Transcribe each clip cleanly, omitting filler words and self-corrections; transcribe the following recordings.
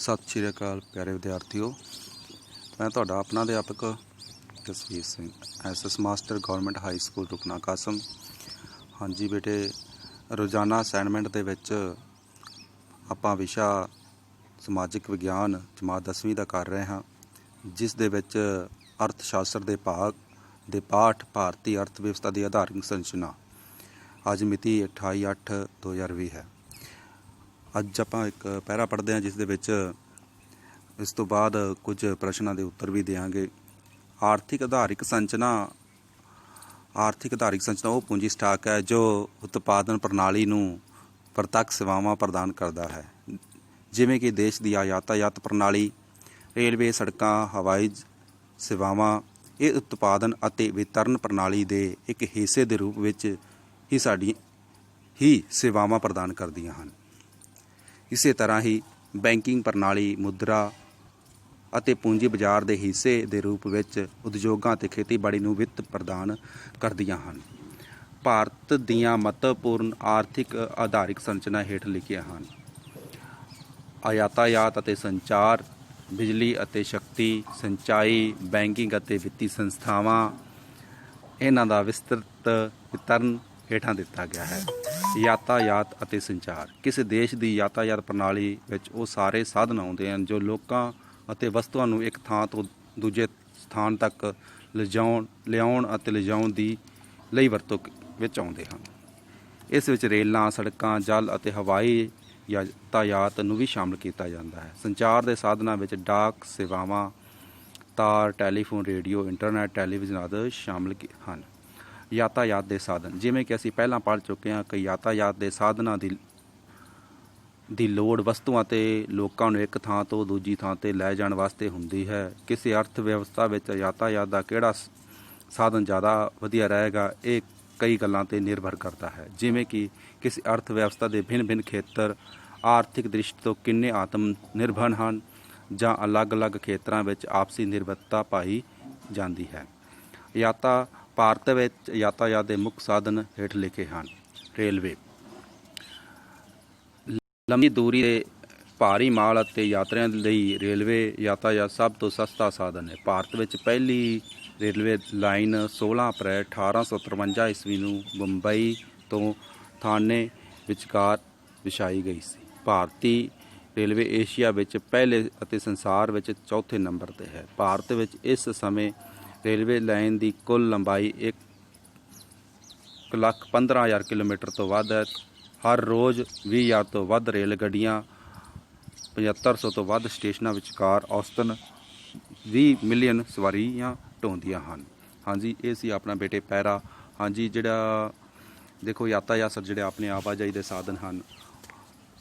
सत श्री अकाल प्यारे विद्यार्थियों, मैं तुहाडा अपना अध्यापक Jasvir Singh SS master government high school Rukna Kasam. हाँ जी बेटे, रोज़ाना असाइनमेंट दे विच आपां विशा समाजिक विग्यान जमात 10वीं दा कर रहे हाँ, जिस दे विच अर्थशास्त्र दे भाग दे पाठ भारतीय अर्थ व्यवस्था की आधारिक संरचना। अज मिति 28/8/2020 है। अज आप एक पैरा पढ़ते हैं जिस दे विच इस तो बाद कुछ प्रश्नों के उत्तर भी देंगे। आर्थिक आधारिक संरचना वो पूंजी स्टाक है जो उत्पादन प्रणाली नूं प्रत्यक्ष सेवावां प्रदान करता है, जिवें कि देश की यातायात प्रणाली, रेलवे, सड़कां, हवाई सेवावां। ये उत्पादन अते वितरण प्रणाली के एक हिस्से के रूप में ही सेवावां प्रदान करदियां हन। इसे तरह ही बैंकिंग प्रणाली मुद्रा ਅਤੇ पूंजी बाजार के हिस्से के रूप में उद्योगों और खेतीबाड़ी ਨੂੰ ਵਿੱਤ प्रदान करदियां ਹਨ। ਭਾਰਤ ਦੀਆਂ महत्वपूर्ण आर्थिक आधारिक संरचना ਹੇਠ लिखियां ਹਨ। यातायात ਅਤੇ संचार, बिजली ਅਤੇ शक्ति, सिंचाई, बैंकिंग ਅਤੇ ਵਿੱਤੀ संस्थावां। इन्हां दा विस्तृत वितरण ਹੇਠਾਂ दिता गया है। यातायात ਅਤੇ संचार किसी देश की यातायात प्रणाली ਵਿੱਚ ਉਹ ਸਾਰੇ ਸਾਧਨ ਆਉਂਦੇ ਹਨ ਜੋ ਲੋਕਾਂ ਅਤੇ ਵਸਤੂਆਂ ਨੂੰ ਇੱਕ ਥਾਂ ਤੋਂ ਦੂਜੇ ਸਥਾਨ ਤੱਕ ਲਿਆਉਣ ਅਤੇ ਲਿਜਾਉਣ ਦੀ ਲਈ ਵਰਤੋਂ ਵਿੱਚ ਆਉਂਦੇ ਹਨ। ਇਸ ਵਿੱਚ ਰੇਲਾਂ, ਸੜਕਾਂ, ਜਲ ਅਤੇ ਹਵਾਈ यातायात ਨੂੰ ਵੀ ਸ਼ਾਮਲ ਕੀਤਾ ਜਾਂਦਾ ਹੈ। ਸੰਚਾਰ ਦੇ ਸਾਧਨਾਂ ਵਿੱਚ ਡਾਕ ਸੇਵਾਵਾਂ, ਤਾਰ, ਟੈਲੀਫੋਨ, ਰੇਡੀਓ, ਇੰਟਰਨੈਟ, ਟੈਲੀਵਿਜ਼ਨ ਆਦਿ ਸ਼ਾਮਲ ਹਨ। यातायात ਦੇ ਸਾਧਨ, ਜਿਵੇਂ ਕਿ ਅਸੀਂ ਪਹਿਲਾਂ ਪੜ੍ਹ ਚੁੱਕੇ ਹਾਂ ਕਿ यातायात ਦੇ ਸਾਧਨਾਂ ਦੀ ਲੋੜ ਵਸਤੂਆਂ ਅਤੇ ਲੋਕਾਂ ਨੂੰ ਇੱਕ ਥਾਂ ਤੋਂ ਦੂਜੀ ਥਾਂ 'ਤੇ ਲੈ ਜਾਣ ਵਾਸਤੇ ਹੁੰਦੀ ਹੈ। ਕਿਸੇ ਅਰਥ ਵਿਵਸਥਾ ਵਿੱਚ यातायात ਦਾ ਕਿਹੜਾ ਸਾਧਨ ਜ਼ਿਆਦਾ ਵਧੀਆ ਰਹੇਗਾ, ਇਹ ਕਈ ਗੱਲਾਂ 'ਤੇ ਨਿਰਭਰ ਕਰਦਾ ਹੈ, ਜਿਵੇਂ ਕਿ ਕਿਸੇ ਅਰਥ ਵਿਵਸਥਾ ਦੇ ਭਿੰਨ-ਭਿੰਨ ਖੇਤਰ ਆਰਥਿਕ ਦ੍ਰਿਸ਼ਟੀ ਤੋਂ ਕਿੰਨੇ ਆਤਮ ਨਿਰਭਰ ਹਨ ਜਾਂ ਅਲੱਗ-ਅਲੱਗ ਖੇਤਰਾਂ ਵਿੱਚ ਆਪਸੀ ਨਿਰਭਰਤਾ ਪਾਈ ਜਾਂਦੀ ਹੈ। ਭਾਰਤ ਵਿੱਚ यातायात ਦੇ ਮੁੱਖ ਸਾਧਨ ਹੇਠ ਲਿਖੇ ਹਨ। ਰੇਲਵੇ, ਲੰਮੀ ਦੂਰੀ ਦੇ ਭਾਰੀ ਮਾਲ ਅਤੇ ਯਾਤਰੀਆਂ ਲਈ ਰੇਲਵੇ यातायात ਸਭ ਤੋਂ ਸਸਤਾ ਸਾਧਨ ਹੈ। ਭਾਰਤ ਵਿੱਚ ਪਹਿਲੀ ਰੇਲਵੇ ਲਾਈਨ 16 ਅਪ੍ਰੈਲ 1853 ਈਸਵੀ ਨੂੰ ਬੰਬਈ ਤੋਂ ਥਾਨੇ ਵਿਚਕਾਰ ਵਿਛਾਈ ਗਈ ਸੀ। ਭਾਰਤੀ ਰੇਲਵੇ ਏਸ਼ੀਆ ਵਿੱਚ ਪਹਿਲੇ ਅਤੇ ਸੰਸਾਰ ਵਿੱਚ ਚੌਥੇ ਨੰਬਰ 'ਤੇ ਹੈ। ਭਾਰਤ ਵਿੱਚ ਇਸ ਸਮੇਂ ਰੇਲਵੇ ਲਾਈਨ ਦੀ ਕੁੱਲ ਲੰਬਾਈ 1,15,000 ਕਿਲੋਮੀਟਰ ਤੋਂ ਵੱਧ ਹੈ। ਹਰ ਰੋਜ਼ 20,000 ਤੋਂ ਵੱਧ ਰੇਲ ਗੱਡੀਆਂ 7500 ਤੋਂ ਵੱਧ ਸਟੇਸ਼ਨਾਂ ਵਿਚਕਾਰ ਔਸਤਨ 20 ਮਿਲੀਅਨ ਸਵਾਰੀਆਂ ਢੋਂਦੀਆਂ ਹਨ। ਹਾਂਜੀ, ਇਹ ਸੀ ਆਪਣਾ ਬੇਟੇ ਪੈਰਾ। ਹਾਂਜੀ, ਜਿਹੜਾ ਦੇਖੋ यातायात ਜਿਹੜੇ ਆਪਣੇ ਆਵਾਜਾਈ ਦੇ ਸਾਧਨ ਹਨ,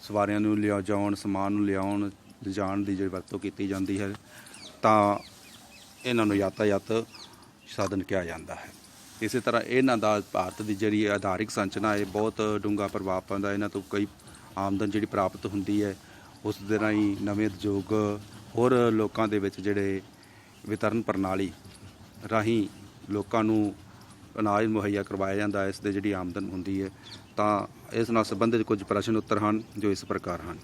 ਸਵਾਰੀਆਂ ਨੂੰ ਲਿਜਾਉਣ, ਸਮਾਨ ਨੂੰ ਲਿਜਾਣ ਦੀ ਜਿਹੜੀ ਵਰਤੋਂ ਕੀਤੀ ਜਾਂਦੀ ਹੈ, ਤਾਂ ਇਹਨਾਂ ਨੂੰ यातायात ਸਾਧਨ ਕਿਹਾ ਜਾਂਦਾ ਹੈ। ਇਸੇ ਤਰ੍ਹਾਂ ਇਹਨਾਂ ਦਾ ਭਾਰਤ ਦੀ ਜਿਹੜੀ ਆਧਾਰਿਕ ਸੰਰਚਨਾ ਹੈ ਬਹੁਤ ਡੂੰਘਾ ਪ੍ਰਭਾਵ ਪੈਂਦਾ। ਇਹਨਾਂ ਤੋਂ ਕਈ ਆਮਦਨ ਜਿਹੜੀ ਪ੍ਰਾਪਤ ਹੁੰਦੀ ਹੈ, ਉਸ ਦੇ ਰਾਹੀਂ ਨਵੇਂ ਉਦਯੋਗ, ਹੋਰ ਲੋਕਾਂ ਦੇ ਵਿੱਚ ਜਿਹੜੇ ਵਿਤਰਨ ਪ੍ਰਣਾਲੀ ਰਾਹੀਂ ਲੋਕਾਂ ਨੂੰ ਅਨਾਜ ਮੁਹੱਈਆ ਕਰਵਾਇਆ ਜਾਂਦਾ, ਇਸ ਦੇ ਜਿਹੜੀ ਆਮਦਨ ਹੁੰਦੀ ਹੈ। ਤਾਂ ਇਸ ਨਾਲ ਸੰਬੰਧਿਤ ਕੁਝ ਪ੍ਰਸ਼ਨ ਉੱਤਰ ਹਨ ਜੋ ਇਸ ਪ੍ਰਕਾਰ ਹਨ।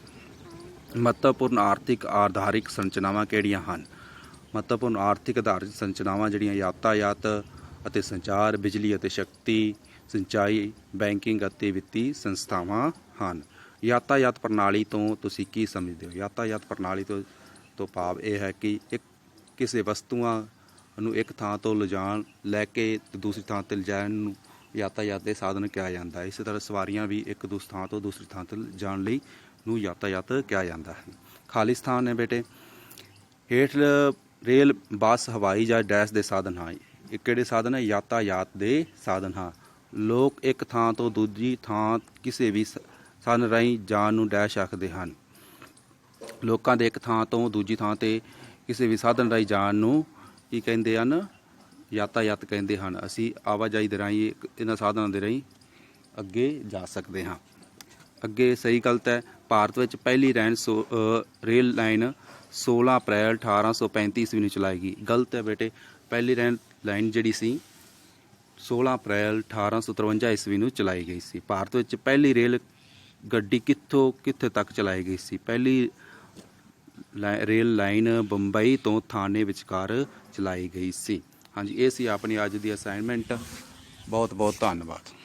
ਮਹੱਤਵਪੂਰਨ ਆਰਥਿਕ ਆਧਾਰਿਕ ਸੰਰਚਨਾਵਾਂ ਕਿਹੜੀਆਂ ਹਨ? ਮਹੱਤਵਪੂਰਨ ਆਰਥਿਕ ਆਧਾਰਿਤ ਸੰਰਚਨਾਵਾਂ ਜਿਹੜੀਆਂ यातायात ਅਤੇ ਸੰਚਾਰ, ਬਿਜਲੀ ਅਤੇ ਸ਼ਕਤੀ, ਸਿੰਚਾਈ, ਬੈਂਕਿੰਗ ਅਤੇ ਵਿੱਤੀ ਸੰਸਥਾਵਾਂ ਹਨ। यातायात ਪ੍ਰਣਾਲੀ ਤੋਂ ਤੁਸੀਂ ਕੀ ਸਮਝਦੇ ਹੋ? यातायात ਪ੍ਰਣਾਲੀ ਤੋਂ ਭਾਵ ਇਹ ਹੈ ਕਿ ਕਿਸੇ ਵਸਤੂਆਂ ਨੂੰ ਇੱਕ ਥਾਂ ਤੋਂ ਲੈ ਕੇ ਦੂਸਰੀ ਥਾਂ 'ਤੇ ਲਿਜਾਣ ਨੂੰ यातायात ਦੇ ਸਾਧਨ ਕਿਹਾ ਜਾਂਦਾ ਹੈ। ਇਸੇ ਤਰ੍ਹਾਂ ਸਵਾਰੀਆਂ ਵੀ ਇੱਕ ਥਾਂ ਤੋਂ ਦੂਸਰੀ ਥਾਂ 'ਤੇ ਜਾਣ ਲਈ ਨੂੰ यातायात ਕਿਹਾ ਜਾਂਦਾ ਹੈ। ਖਾਲੀ ਸਥਾਨ ਹੈ ਬੇਟੇ, ਹੇਠ ਰੇਲ, ਬੱਸ, ਹਵਾਈ ਜਾਂ ਡੈਸ਼ ਦੇ ਸਾਧਨ ਹਨ। ਇਹ ਕਿਹੜੇ ਸਾਧਨ ਹੈ? यातायात ਦੇ ਸਾਧਨ ਹਨ। ਲੋਕ ਇੱਕ ਥਾਂ ਤੋਂ ਦੂਜੀ ਥਾਂ ਕਿਸੇ ਵੀ ਸਾਧਨ ਰਾਹੀਂ ਜਾਣ ਨੂੰ ਡੈਸ਼ ਆਖਦੇ ਹਨ। ਲੋਕਾਂ ਦੇ ਇੱਕ ਥਾਂ ਤੋਂ ਦੂਜੀ ਥਾਂ 'ਤੇ ਕਿਸੇ ਵੀ ਸਾਧਨ ਰਾਹੀਂ ਜਾਣ ਨੂੰ ਕੀ ਕਹਿੰਦੇ ਹਨ? यातायात ਕਹਿੰਦੇ ਹਨ। ਅਸੀਂ ਆਵਾਜਾਈ ਦੇ ਰਾਹੀਂ ਇਹਨਾਂ ਸਾਧਨਾਂ ਦੇ ਰਾਹੀਂ ਅੱਗੇ ਜਾ ਸਕਦੇ ਹਾਂ। ਅੱਗੇ ਸਹੀ ਗਲਤ ਹੈ। ਭਾਰਤ ਵਿੱਚ ਪਹਿਲੀ ਰੇਲ ਲਾਈਨ 16 ਅਪ੍ਰੈਲ 1835 ਈਸਵੀ ਨੂੰ ਚਲਾਈ ਗਈ। ਗਲਤ ਹੈ ਬੇਟੇ, ਪਹਿਲੀ ਲਾਈਨ ਜਿਹੜੀ ਸੀ 16 ਅਪ੍ਰੈਲ 1853 ਈਸਵੀ ਨੂੰ ਚਲਾਈ ਗਈ ਸੀ। ਭਾਰਤ ਵਿੱਚ ਪਹਿਲੀ ਰੇਲ ਗੱਡੀ ਕਿੱਥੇ ਤੱਕ ਚਲਾਈ ਗਈ ਸੀ? ਪਹਿਲੀ ਰੇਲ ਲਾਈਨ ਬੰਬਈ ਤੋਂ ਥਾਣੇ ਵਿਚਕਾਰ ਚਲਾਈ ਗਈ ਸੀ। ਹਾਂਜੀ, ਇਹ ਸੀ ਆਪਣੀ ਅੱਜ ਦੀ ਅਸਾਈਨਮੈਂਟ। ਬਹੁਤ ਬਹੁਤ ਧੰਨਵਾਦ।